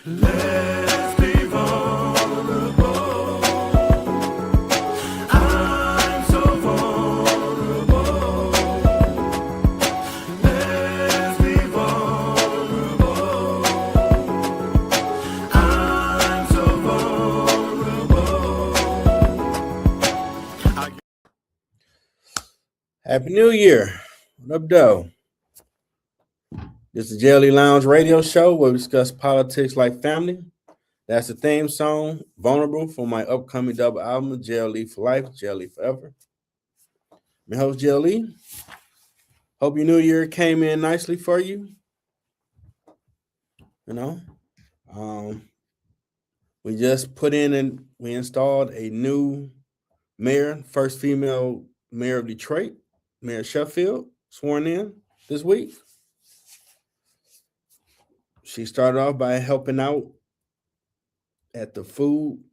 Let's be vulnerable. I'm so vulnerable. Let's be vulnerable. I'm so vulnerable. Happy New Year. What up, though? This is the Jelly Lounge radio show where we discuss politics like family. That's the theme song, Vulnerable, for my upcoming double album, Jelly for Life, Jelly Forever. My host, Jelly. Hope your new year came in nicely for you. You know, um, we just put in and we installed a new mayor, first female mayor of Detroit, Mayor Sheffield, sworn in this week. She started off by helping out at the food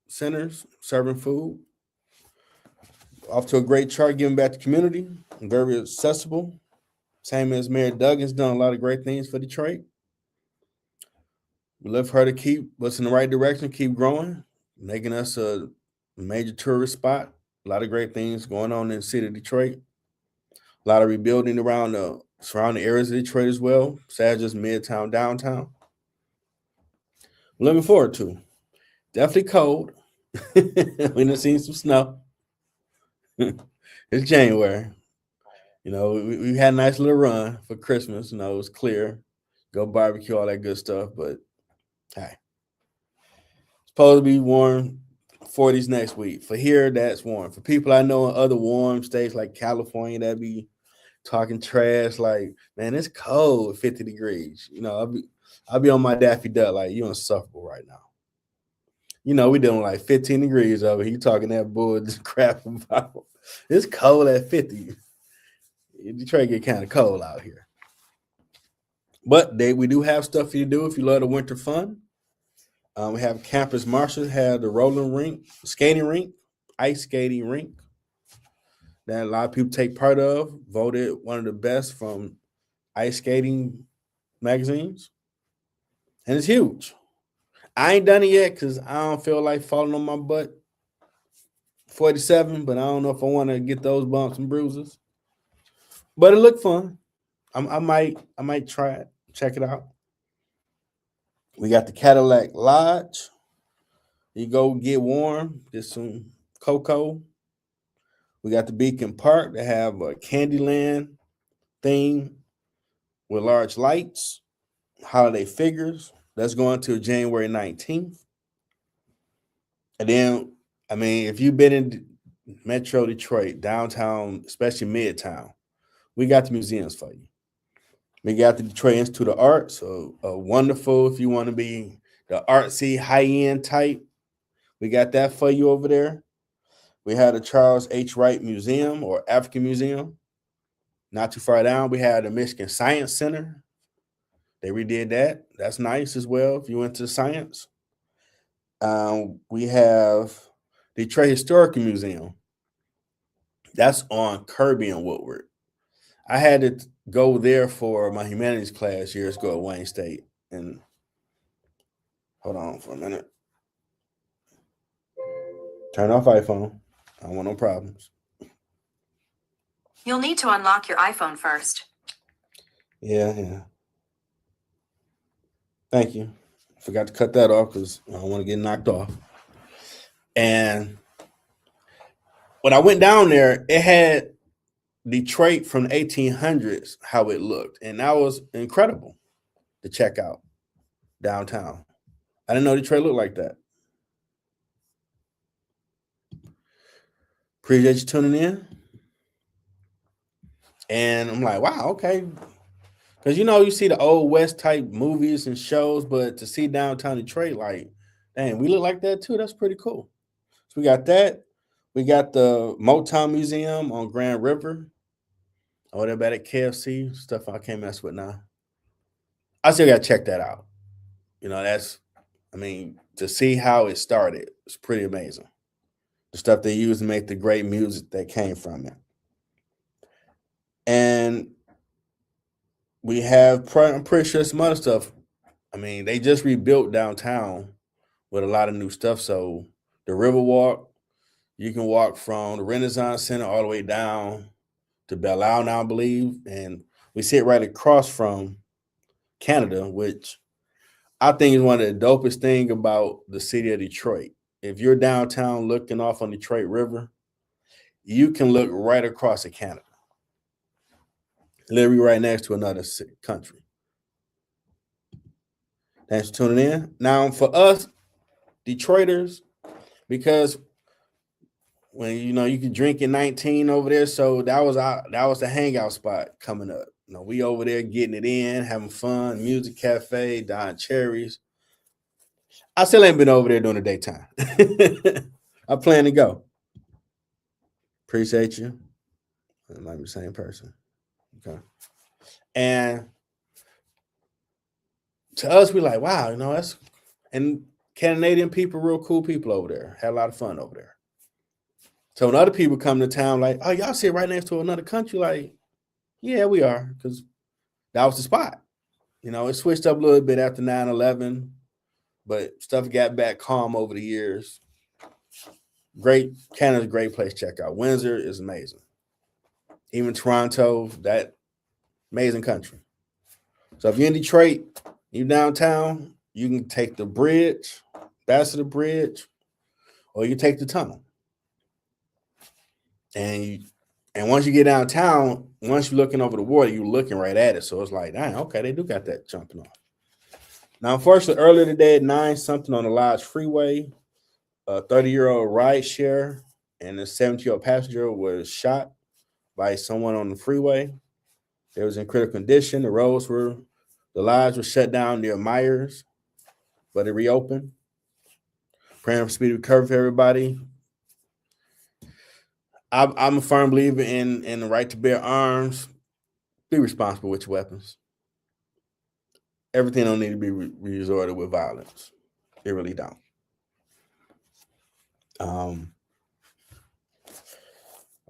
centers, serving food. Off to a great chart, giving back to the community, very accessible. Same as Mayor Duggan's done a lot of great things for Detroit. We love her to keep us in the right direction, keep growing, making us a major tourist spot. A lot of great things going on in the city of Detroit. A lot of rebuilding around the surrounding areas of Detroit as well, besides just midtown, downtown. Looking forward to. Definitely cold. We done seen some snow. It's January. We had a nice little run for Christmas. It was clear. Go barbecue, all that good stuff. But hey, it's supposed to be warm 40s next week. For here, that's warm. For people I know in other warm states like California, that be talking trash. Like, man, it's cold, 50 degrees. I'll be on my Daffy Duck like you insufferable right now. We doing like 15 degrees over here. You talking that bull crap about it's cold at 50. Detroit get kind of cold out here. But we do have stuff for you to do if you love the winter fun. We have Campus Marshall had the rolling rink, skating rink, ice skating rink that a lot of people take part of. Voted one of the best from ice skating magazines, and it's huge. I ain't done it yet because I don't feel like falling on my butt. 47, but I don't know if I want to get those bumps and bruises. But it looked fun. I might try it, check it out. We got the Cadillac Lodge. You go get warm, get some cocoa. We got the Beacon Park. They have a Candyland theme with large lights, holiday figures. That's going to January 19th. And then, if you've been in Metro Detroit, downtown, especially Midtown, we got the museums for you. We got the Detroit Institute of Art, so wonderful if you want to be the artsy, high-end type. We got that for you over there. We had the Charles H. Wright Museum or African Museum. Not too far down, we had the Michigan Science Center. They redid that. That's nice as well if you went to science. We have Detroit Historical Museum. That's on Kirby and Woodward. I had to go there for my humanities class years ago at Wayne State. And hold on for a minute. Turn off iPhone. I don't want no problems. You'll need to unlock your iPhone first. Yeah. Thank you. I forgot to cut that off because I don't want to get knocked off. And when I went down there, it had Detroit from the 1800s, how it looked. And that was incredible to check out downtown. I didn't know Detroit looked like that. Appreciate you tuning in. And I'm like, wow, okay. Because, you see the old West type movies and shows, but to see downtown Detroit, like, dang, we look like that too. That's pretty cool. So we got that. We got the Motown Museum on Grand River. Oh, they're bad at KFC. Stuff I can't mess with now. I still got to check that out. To see how it started, it's pretty amazing. The stuff they used to make the great music that came from it. And we have, I'm pretty sure some other stuff I mean, they just rebuilt downtown with a lot of new stuff. So the Riverwalk, you can walk from the Renaissance Center all the way down to Belle Isle now, I believe. And we sit right across from Canada, which I think is one of the dopest thing about the city of Detroit. If you're downtown looking off on Detroit River, you can look right across to Canada, literally right next to another country. Thanks for tuning in. Now, for us Detroiters, because when you can drink in 19 over there, so that was the hangout spot coming up. We over there getting it in, having fun, music cafe, Don Cherries. I still ain't been over there during the daytime. I plan to go. Appreciate you. It might be the same person. Okay. And to us, we like, wow, that's, and Canadian people, real cool people over there. Had a lot of fun over there. So when other people come to town, like, oh, y'all sit right next to another country, like, yeah, we are, because that was the spot. It switched up a little bit after 9/11, but stuff got back calm over the years. Canada's a great place to check out. Windsor is amazing. Even Toronto, that amazing country. So if you're in Detroit, you're downtown, you can take the bridge, Ambassador Bridge, or you take the tunnel. And once you get downtown, once you're looking over the water, you're looking right at it. So it's like, dang, okay, they do got that jumping off. Now, unfortunately, earlier today at 9 something on the Lodge Freeway, a 30-year-old rideshare and a 70-year-old passenger was shot by someone on the freeway. They was in critical condition. The Lodge was shut down near Myers, but it reopened. Praying for speedy recovery for everybody. I'm a firm believer in the right to bear arms. Be responsible with your weapons. Everything don't need to be resorted with violence. It really don't. I'm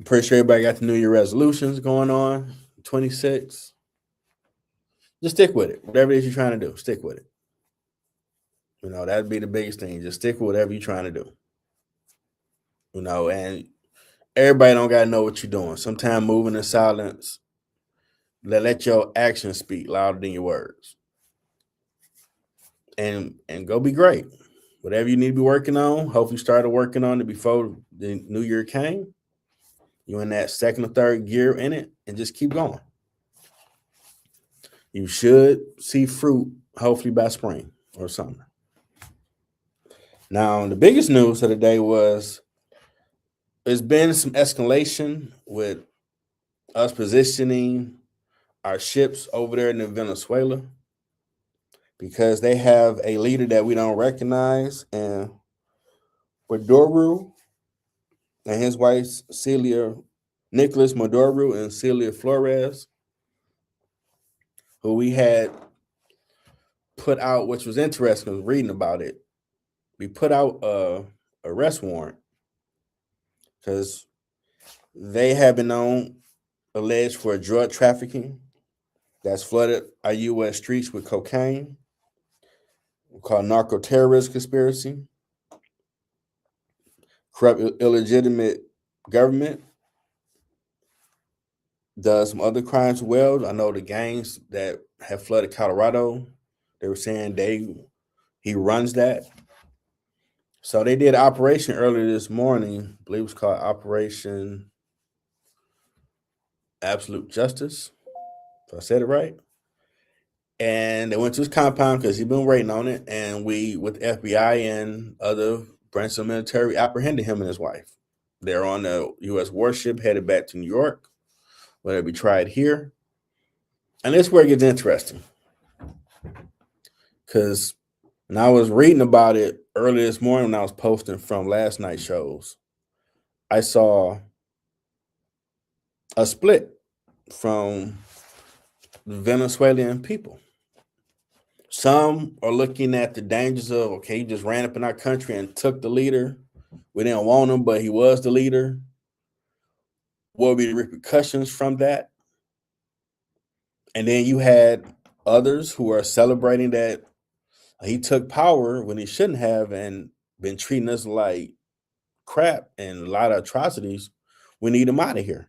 pretty sure everybody got the New Year resolutions going on. 26. Just stick with it. Whatever it is you're trying to do, stick with it. That'd be the biggest thing. Just stick with whatever you're trying to do. And everybody don't gotta know what you're doing. Sometimes moving in silence, let your actions speak louder than your words. And go be great. Whatever you need to be working on, hope you started working on it before the new year came. You're in that second or third gear in it, and just keep going. You should see fruit, hopefully by spring or summer. Now, the biggest news of the day was there's been some escalation with us positioning our ships over there in Venezuela because they have a leader that we don't recognize, and Maduro and his wife Nicolas Maduro and Celia Flores, who we had put out, which was interesting, I was reading about it. We put out a arrest warrant because they have been alleged for drug trafficking that's flooded our U.S. streets with cocaine. We call narco-terrorist conspiracy, corrupt, illegitimate government, does some other crimes well. I know the gangs that have flooded Colorado, they were saying he runs that. So they did an operation earlier this morning. I believe it was called Operation Absolute Justice, if I said it right. And they went to his compound because he'd been waiting on it. And we, with the FBI and other branches of military, apprehended him and his wife. They're on a U.S. warship headed back to New York, where they'll be tried here. And this is where it gets interesting. Because when I was reading about it earlier this morning when I was posting from last night's shows, I saw a split from the Venezuelan people. Some are looking at the dangers of, okay, he just ran up in our country and took the leader. We didn't want him, but he was the leader. What would be the repercussions from that? And then you had others who are celebrating that He took power when he shouldn't have and been treating us like crap and a lot of atrocities. We need him out of here.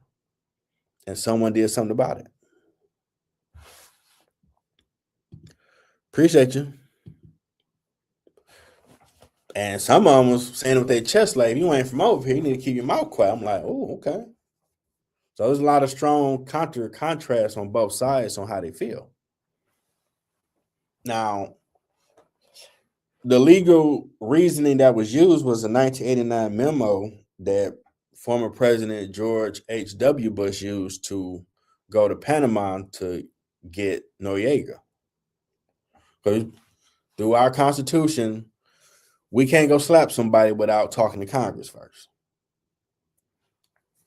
And someone did something about it. Appreciate you. And some of them was saying with their chest, like, if you ain't from over here, you need to keep your mouth quiet. I'm like, oh, okay. So there's a lot of strong contrast on both sides on how they feel. Now, the legal reasoning that was used was a 1989 memo that former President George H.W. Bush used to go to Panama to get Noriega. Because through our Constitution, we can't go slap somebody without talking to Congress first.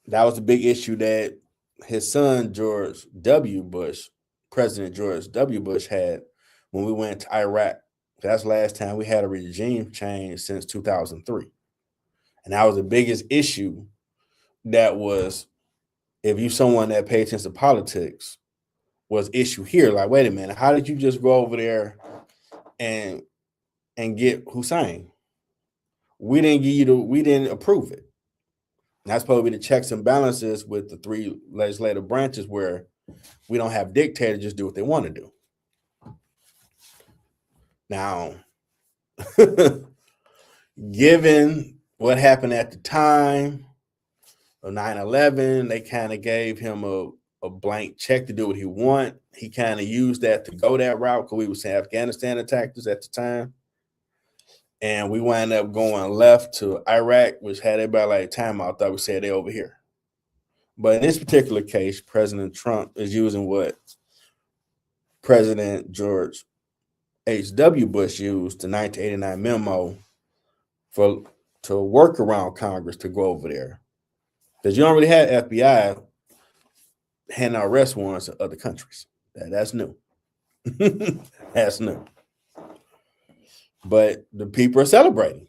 That was the big issue that his son, George W. Bush, President George W. Bush, had when we went to Iraq. That's the last time we had a regime change since 2003. And that was the biggest issue that was, if you someone that paid attention to politics, was issue here. Like, wait a minute, how did you just go over there and get Hussein? We didn't approve it. And that's supposed to be the checks and balances with the three legislative branches where we don't have dictators just do what they want to do. Now, given what happened at the time of 9/11, they kind of gave him a blank check to do what he want. He kind of used that to go that route because we were saying Afghanistan attacked us at the time. And we wound up going left to Iraq, which had everybody like time out. Thought we said they over here. But in this particular case, President Trump is using what President George H.W. Bush used, the 1989 memo, to work around Congress to go over there. Because you don't really have FBI handing out arrest warrants in other countries. That's new. That's new. But the people are celebrating.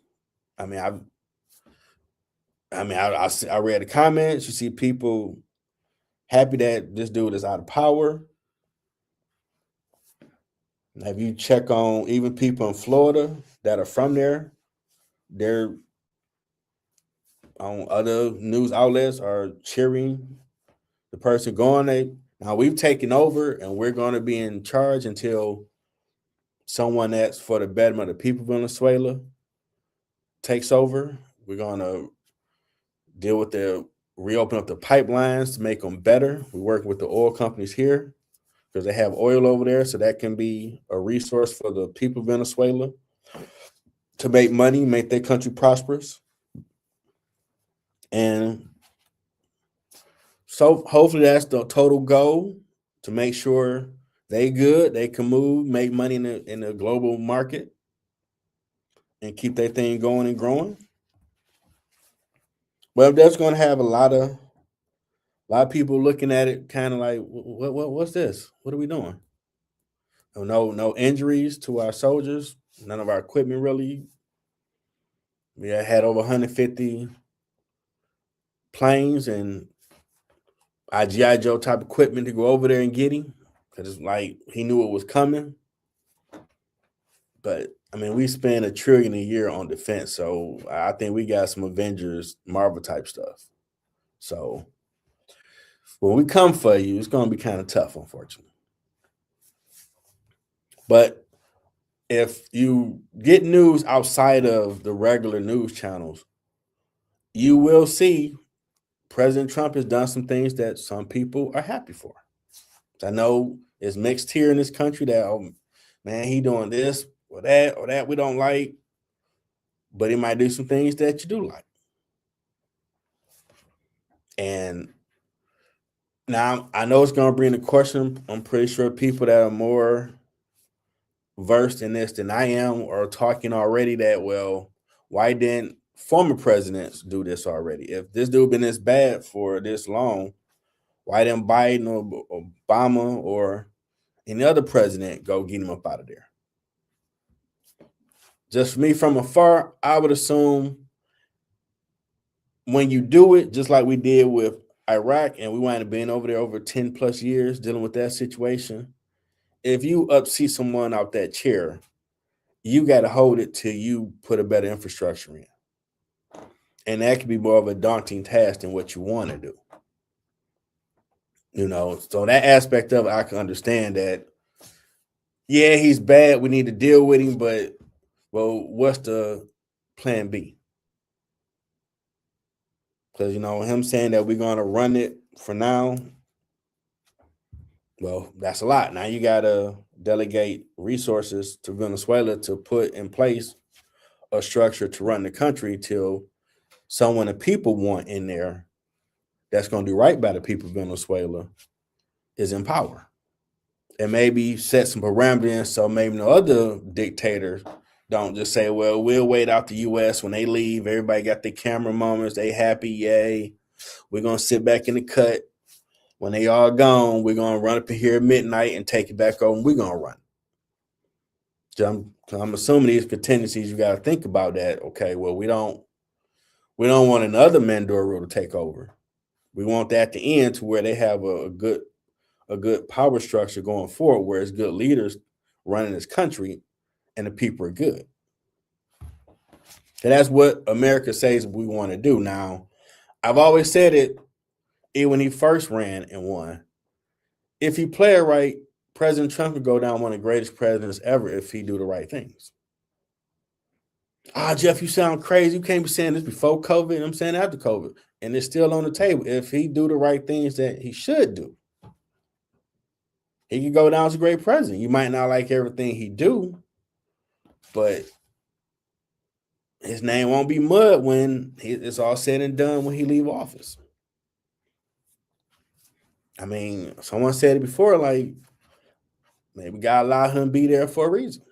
I read the comments. You see people happy that this dude is out of power. If you check on even people in Florida that are from there, they're on other news outlets are cheering the person going. Now we've taken over and we're going to be in charge until someone that's for the betterment of the people of Venezuela takes over. We're going to deal with reopen up the pipelines to make them better. We're working with the oil companies here because they have oil over there, so that can be a resource for the people of Venezuela to make money, make their country prosperous. And so hopefully that's the total goal, to make sure they good, they can move, make money in the global market and keep their thing going and growing. Well, that's going to have a lot of people looking at it kind of like, what's this? What are we doing? No injuries to our soldiers. None of our equipment really. We had over 150 planes and our G.I. Joe type equipment to go over there and get him, because it's like he knew it was coming. But we spend $1 trillion a year on defense, so I think we got some Avengers, Marvel type stuff. So when we come for you, it's going to be kind of tough, unfortunately. But if you get news outside of the regular news channels, you will see President Trump has done some things that some people are happy for. I know it's mixed here in this country that, oh, man, he doing this or that we don't like, but he might do some things that you do like. And now I know it's going to bring the question. I'm pretty sure people that are more versed in this than I am are talking already that, well, why didn't former presidents do this already? If this dude been this bad for this long, why didn't Biden or Obama or any other president go get him up out of there? Just for me from afar, I would assume when you do it, just like we did with Iraq, and we wound up being over there over 10 plus years dealing with that situation, if you upseat someone out that chair, you got to hold it till you put a better infrastructure in. And that can be more of a daunting task than what you want to do. So that aspect of it, I can understand that. Yeah, he's bad. We need to deal with him, but well, what's the plan B? Because him saying that we're gonna run it for now, well, that's a lot. Now you gotta delegate resources to Venezuela to put in place a structure to run the country till someone the people want in there that's gonna do right by the people of Venezuela is in power. And maybe set some parameters so maybe no other dictators don't just say, well, we'll wait out the US when they leave. Everybody got their camera moments, they happy, yay. We're gonna sit back in the cut. When they all gone, we're gonna run up in here at midnight and take it back over and we're gonna run. So I'm assuming these contingencies, you gotta think about that. Okay, well, we don't want another Manduro to take over. We want that to end to where they have a good power structure going forward, where it's good leaders running this country and the people are good. And that's what America says we want to do. Now, I've always said it, even when he first ran and won. If he play it right, President Trump could go down one of the greatest presidents ever if he do the right things. Jeff, you sound crazy. You can't be saying this before COVID. I'm saying after COVID. And it's still on the table. If he do the right things that he should do, he could go down as a great president. You might not like everything he do, but his name won't be mud when it's all said and done when he leave office. I mean, someone said it before, like, maybe God allowed him to be there for a reason.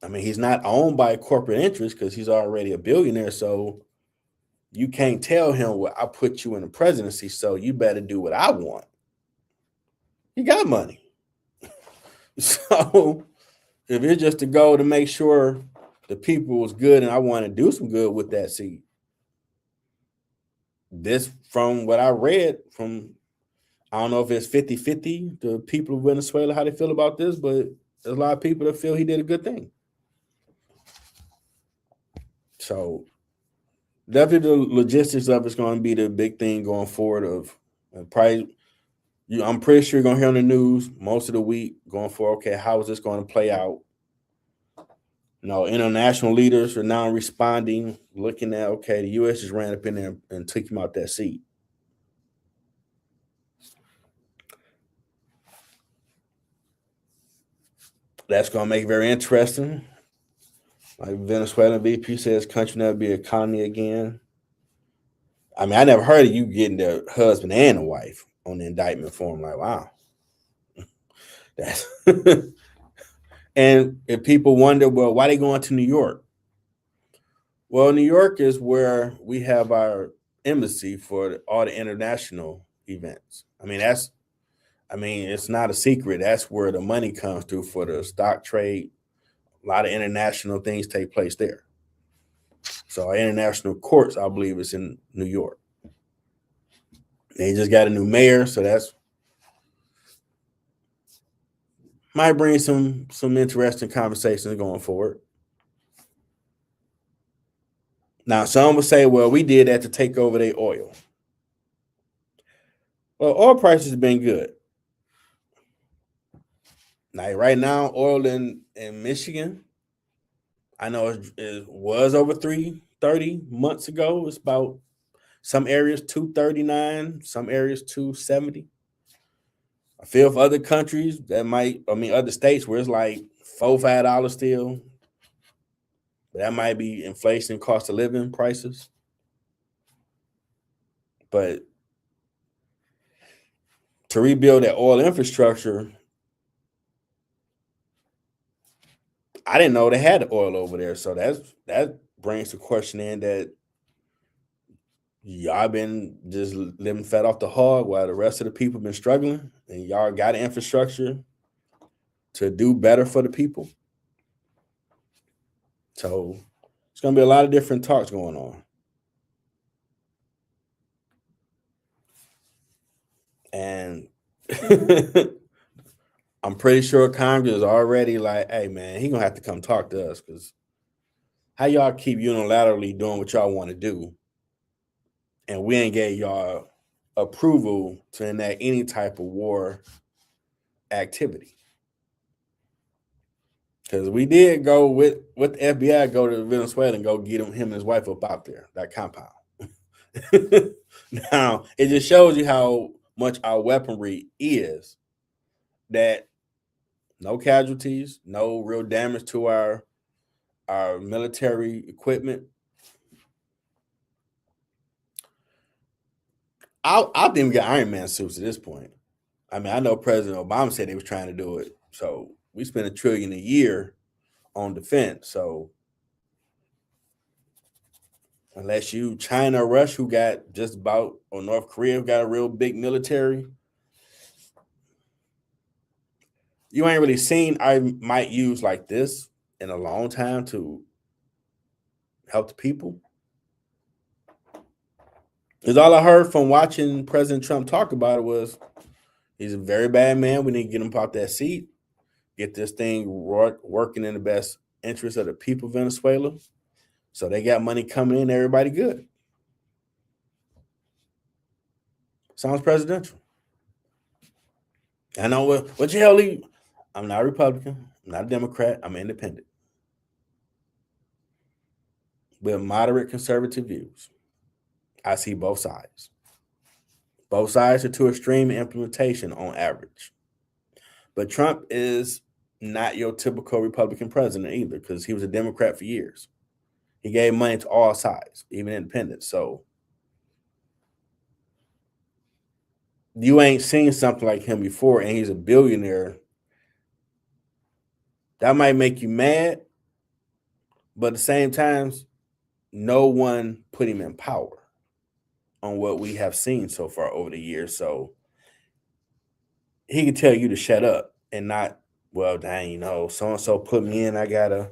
I mean, he's not owned by a corporate interest because he's already a billionaire, so you can't tell him, well, I put you in the presidency, so you better do what I want. He got money. So if it's just a goal to make sure the people was good and I want to do some good with that seat, this, from what I read, I don't know if it's 50-50, the people of Venezuela, how they feel about this, but there's a lot of people that feel he did a good thing. So definitely the logistics of it's going to be the big thing going forward. I'm pretty sure you're going to hear on the news most of the week going forward, okay, how is this going to play out? International leaders are now responding, looking at, okay, the U.S. just ran up in there and took him out that seat. That's going to make it very interesting. Like Venezuelan VP says, country never be an economy again. I mean, I never heard of you getting the husband and the wife on the indictment form. Like, wow. That's and if people wonder, well, why they going to New York? Well, New York is where we have our embassy for all the international events. I mean, it's not a secret. That's where the money comes through for the stock trade. A lot of international things take place there. So our international courts, I believe, is in New York. They just got a new mayor, so that's might bring some interesting conversations going forward. Now, some would say, well, we did that to take over their oil. Well, oil prices have been good. Now, right now, oil in Michigan, I know it was over 330 months ago. It's about some areas 239, some areas 270. I feel for other countries other states where it's like $4-5 still. But that might be inflation, cost of living prices. But to rebuild that oil infrastructure, I didn't know they had the oil over there. So that brings the question in that y'all been just living fed off the hog while the rest of the people been struggling, and y'all got an infrastructure to do better for the people. So it's going to be a lot of different talks going on. And I'm pretty sure Congress is already like, hey man, he gonna have to come talk to us because how y'all keep unilaterally doing what y'all want to do, and we ain't gave y'all approval to enact any type of war activity. Because we did go with the FBI, go to Venezuela and go get him and his wife up out there, that compound. Now, it just shows you how much our weaponry is, that no casualties, no real damage to our military equipment. I didn't even get Iron Man suits at this point. I mean, I know President Obama said he was trying to do it. So we spend $1 trillion a year on defense. So unless you China or Russia, who got just about, or North Korea, who got a real big military, you ain't really seen I might use like this in a long time to help the people. Because all I heard from watching President Trump talk about it was he's a very bad man. We need to get him out that seat, get this thing working in the best interest of the people of Venezuela. So they got money coming in, everybody good. Sounds presidential. I know what the hell I'm not a Republican, I'm not a Democrat, I'm independent. With moderate conservative views. I see both sides. Both sides are to extreme implementation on average. But Trump is not your typical Republican president either, because he was a Democrat for years. He gave money to all sides, even independents. So you ain't seen something like him before, and he's a billionaire. That might make you mad, but at the same time, no one put him in power on what we have seen so far over the years. So he can tell you to shut up and not, well, dang, so and so put me in. I gotta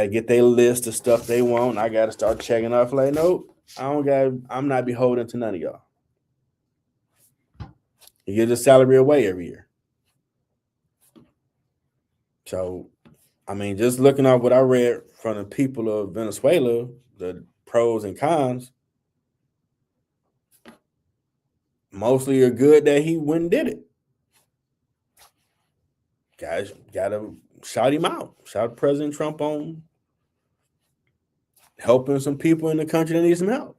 get their list of stuff they want. I gotta start checking off. Like, nope, I'm not beholden to none of y'all. He gives his salary away every year. So, I mean, just looking at what I read from the people of Venezuela, the pros and cons, mostly are good that he went and did it. Guys gotta shout him out. Shout President Trump on helping some people in the country that need some help.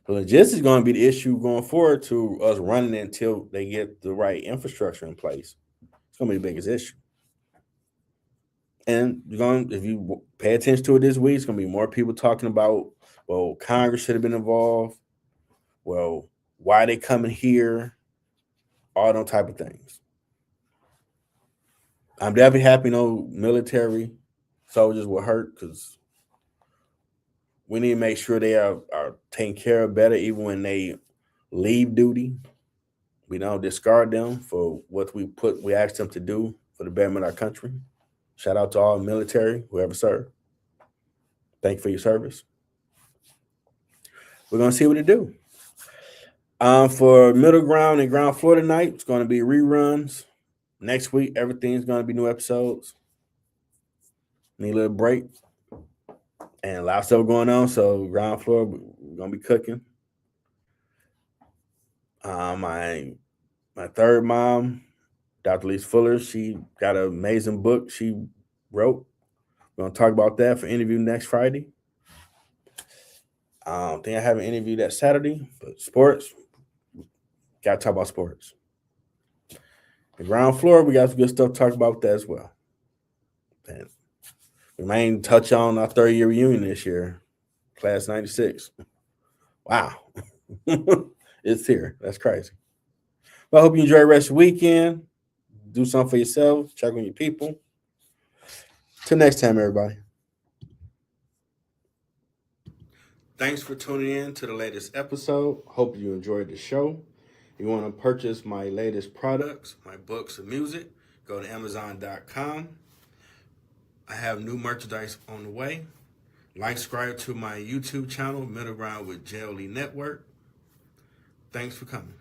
The logistics is going to be the issue going forward to us running until they get the right infrastructure in place. It's going to be the biggest issue. And if you pay attention to it this week, it's going to be more people talking about, well, Congress should have been involved. Well, why are they coming here? All those type of things. I'm definitely happy no military soldiers were hurt, because we need to make sure they are taken care of better even when they leave duty. We don't discard them for what we asked them to do for the betterment of our country. Shout out to all military, whoever served. Thank you for your service. We're going to see what it do. For middle ground and ground floor tonight, it's going to be reruns. Next week, everything's going to be new episodes. Need a little break. And a lot of stuff going on, so ground floor, we're going to be cooking. My third mom, Dr. Lisa Fuller, she got an amazing book she wrote. We're going to talk about that for interview next Friday. I don't think I have an interview that Saturday, but sports, got to talk about sports. The ground floor, we got some good stuff to talk about that as well. And we may touch on our 30-year reunion this year, class 96. Wow. It's here. That's crazy. Well, I hope you enjoy the rest of the weekend. Do something for yourself. Check on your people. Till next time, everybody. Thanks for tuning in to the latest episode. Hope you enjoyed the show. If you want to purchase my latest products, my books and music, go to Amazon.com. I have new merchandise on the way. Subscribe to my YouTube channel, Middle Ground with JLE Network. Thanks for coming.